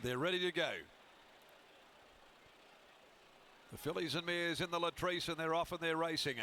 They're ready to go. The fillies and mares in the Latrice, and they're off and they're racing.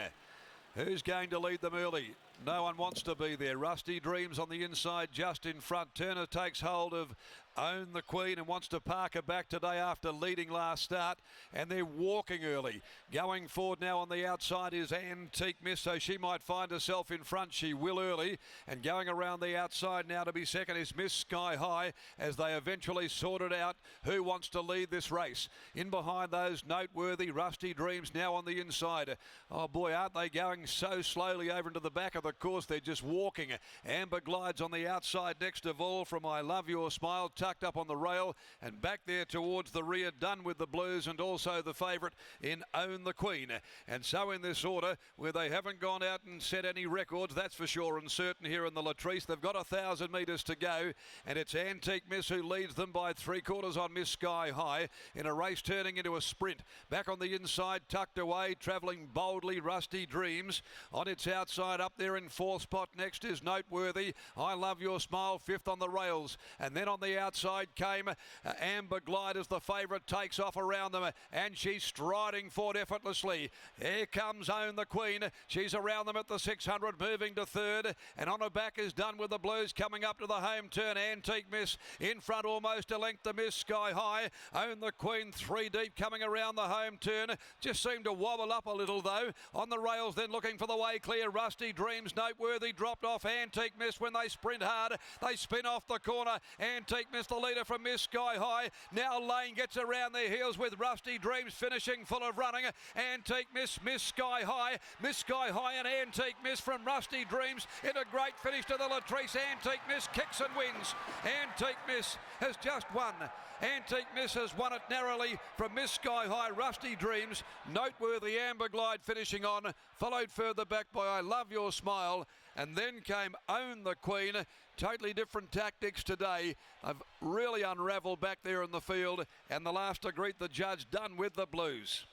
Who's going to lead them early? No one wants to be there. Rusty Dreams on the inside, just in front. Turner takes hold of Own the Queen and wants to park her back today after leading last start. And they're walking early. Going forward now on the outside is Antique Miss, so she might find herself in front. She will early. And going around the outside now to be second is Miss Sky High, as they eventually sorted out who wants to lead this race. In behind those, Noteworthy, Rusty Dreams now on the inside. Oh boy, aren't they going so slowly over into the back of the course? They're just walking. Amber glides on the outside next of all from I Love Your Smile, tucked up on the rail, and back there towards the rear, Done with the Blues, and also the favourite in Own the Queen. And so in this order, where they haven't gone out and set any records, that's for sure and certain here in the Latrice. They've got 1,000 metres to go, and it's Antique Miss who leads them by 3/4 on Miss Sky High in a race turning into a sprint. Back on the inside, tucked away, travelling boldly, Rusty Dreams. On its outside, up there in 4th spot, next is Noteworthy. I Love Your Smile, 5th on the rails. And then on the outside came Amber Glide as the favourite takes off around them, and she's striding forward effortlessly. Here comes Own the Queen. She's around them at the 600, moving to 3rd. And on her back is Done with the Blues, coming up to the home turn. Antique Miss in front, almost a length to Miss Sky High. Own the Queen 3 deep, coming around the home turn. Just seemed to wobble up a little though. On the rails then, looking for the way clear. Rusty Dreams, Noteworthy dropped off Antique Miss when they sprint hard. They spin off the corner. Antique Miss the leader from Miss Sky High. Now Lane gets around their heels with Rusty Dreams finishing full of running. Antique Miss, Miss Sky High. Miss Sky High and Antique Miss from Rusty Dreams in a great finish to the Latrice. Antique Miss kicks and wins. Antique Miss has just won. Antique Miss has won it narrowly from Miss Sky High. Rusty Dreams, Noteworthy, Amber Glide finishing on, followed further back by I Love Your Smile, and then came Own the Queen. Totally different tactics today. I've really unravelled back there in the field, and the last to greet the judge, Done with the Blues.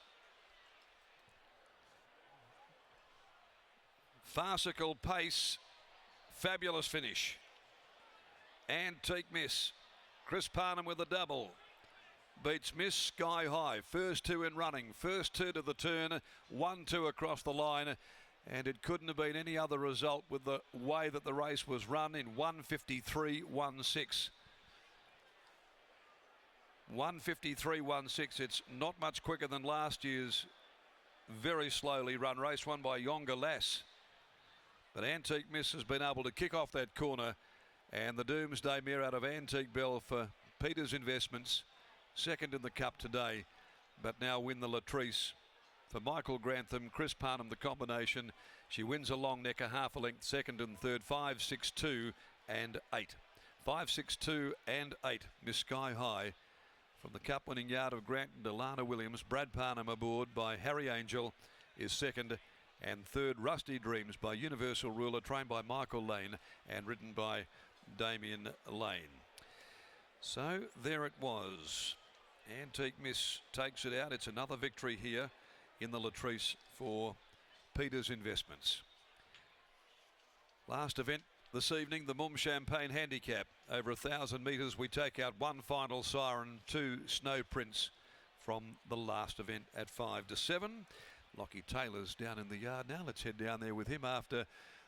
Farcical pace, fabulous finish. Antique Miss, Chris Parnham with a double, beats Miss Sky High. First 2 in running, first 2 to the turn, 1-2 across the line, and it couldn't have been any other result with the way that the race was run in 1:53.16. 1:53.16. It's not much quicker than last year's very slowly run race won by Yonga Lass. But Antique Miss has been able to kick off that corner, and the Doomsday Mare out of Antique Bell for Peters Investments, second in the Cup today, but now win the Latrice. For Michael Grantham, Chris Parnham, the combination. She wins a long neck, a half a length, second and third, 5, 6, 2 and 8. 5, 6, 2 and 8. Miss Sky High from the Cup winning yard of Granton to Lana Williams. Brad Parnham aboard by Harry Angel is second, and third Rusty Dreams by Universal Ruler, trained by Michael Lane and ridden by Damien Lane. So there it was. Antique Miss takes it out. It's another victory here in the Latrice for Peters Investments. Last event this evening, the Mum Champagne Handicap. Over 1,000 metres, we take out 1 final siren, 2 Snow Prince from the last event at 5 to 7. Lockie Taylor's down in the yard now. Let's head down there with him after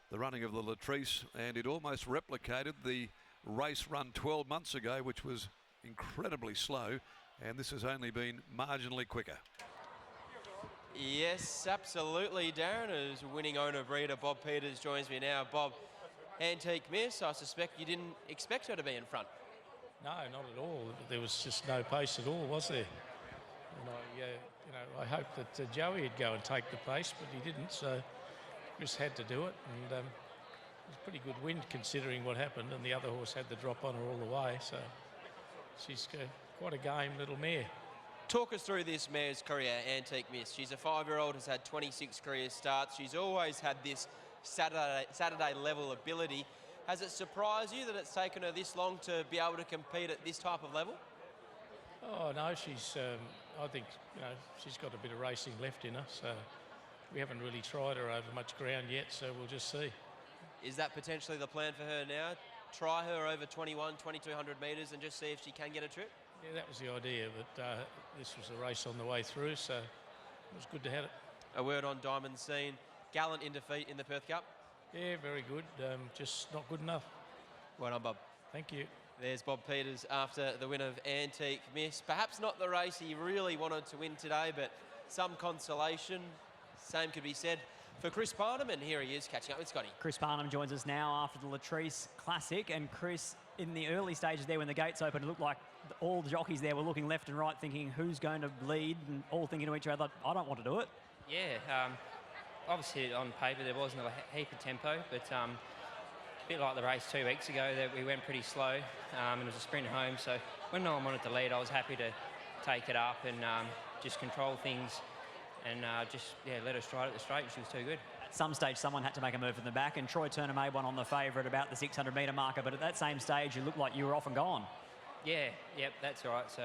the running of the Latrice, and it almost replicated the race run 12 months ago, which was incredibly slow, and this has only been marginally quicker. Yes, absolutely, Darren. As winning owner breeder Bob Peters joins me now. Bob, Antique Miss, I suspect you didn't expect her to be in front. No, not at all. There was just no pace at all, was there? And I hoped that Joey would go and take the pace, but he didn't, so Chris had to do it, and it was a pretty good wind considering what happened, and the other horse had the drop on her all the way, so she's quite a game little mare. Talk us through this mare's career, Antique Miss. She's a 5-year-old, has had 26 career starts. She's always had this Saturday level ability. Has it surprised you that it's taken her this long to be able to compete at this type of level? Oh no, she's. I think she's got a bit of racing left in her. So we haven't really tried her over much ground yet. So we'll just see. Is that potentially the plan for her now? try her over 2,200 metres and just see if she can get a trip? Yeah, that was the idea, but this was a race on the way through, so it was good to have it. A word on Diamond Scene. Gallant in defeat in the Perth Cup. Yeah, very good. Just not good enough. Well done, Bob. Thank you. There's Bob Peters after the win of Antique Miss. Perhaps not the race he really wanted to win today, but some consolation. Same could be said for Chris Barnum, and here he is catching up with Scotty. Chris Barnum joins us now after the Latrice Classic. And Chris, in the early stages there when the gates opened, it looked like all the jockeys there were looking left and right thinking who's going to lead, and all thinking to each other, I don't want to do it. Yeah, obviously on paper there wasn't a heap of tempo, but a bit like the race 2 weeks ago, that we went pretty slow, and it was a sprint home. So when no one wanted to lead, I was happy to take it up and just control things and let her stride at the straight. She was too good. At some stage, someone had to make a move in the back, and Troy Turner made one on the favourite about the 600-metre marker, but at that same stage, you looked like you were off and gone. Yeah, yep, that's right. So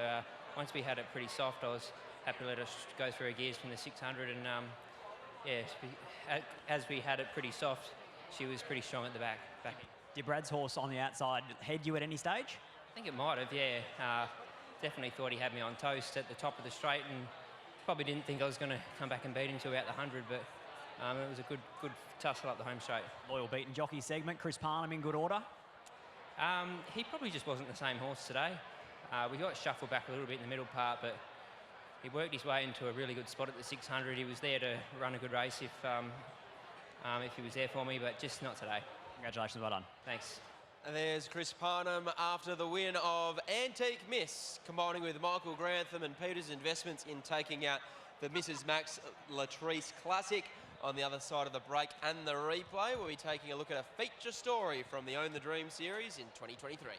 once we had it pretty soft, I was happy to let us go through her gears from the 600, and as we had it pretty soft, she was pretty strong at the back. Did Brad's horse on the outside head you at any stage? I think it might have, yeah. Definitely thought he had me on toast at the top of the straight, and probably didn't think I was going to come back and beat him to about the 100, but it was a good tussle up the home straight. Loyal beaten jockey segment. Chris Parnham in good order? He probably just wasn't the same horse today. We got shuffled back a little bit in the middle part, but he worked his way into a really good spot at the 600. He was there to run a good race if he was there for me, but just not today. Congratulations, well done. Thanks. And there's Chris Parnham after the win of Antique Miss, combining with Michael Grantham and Peter's investments in taking out the Mrs. Max Latrice Classic. On the other side of the break and the replay, we'll be taking a look at a feature story from the Own the Dream series in 2023.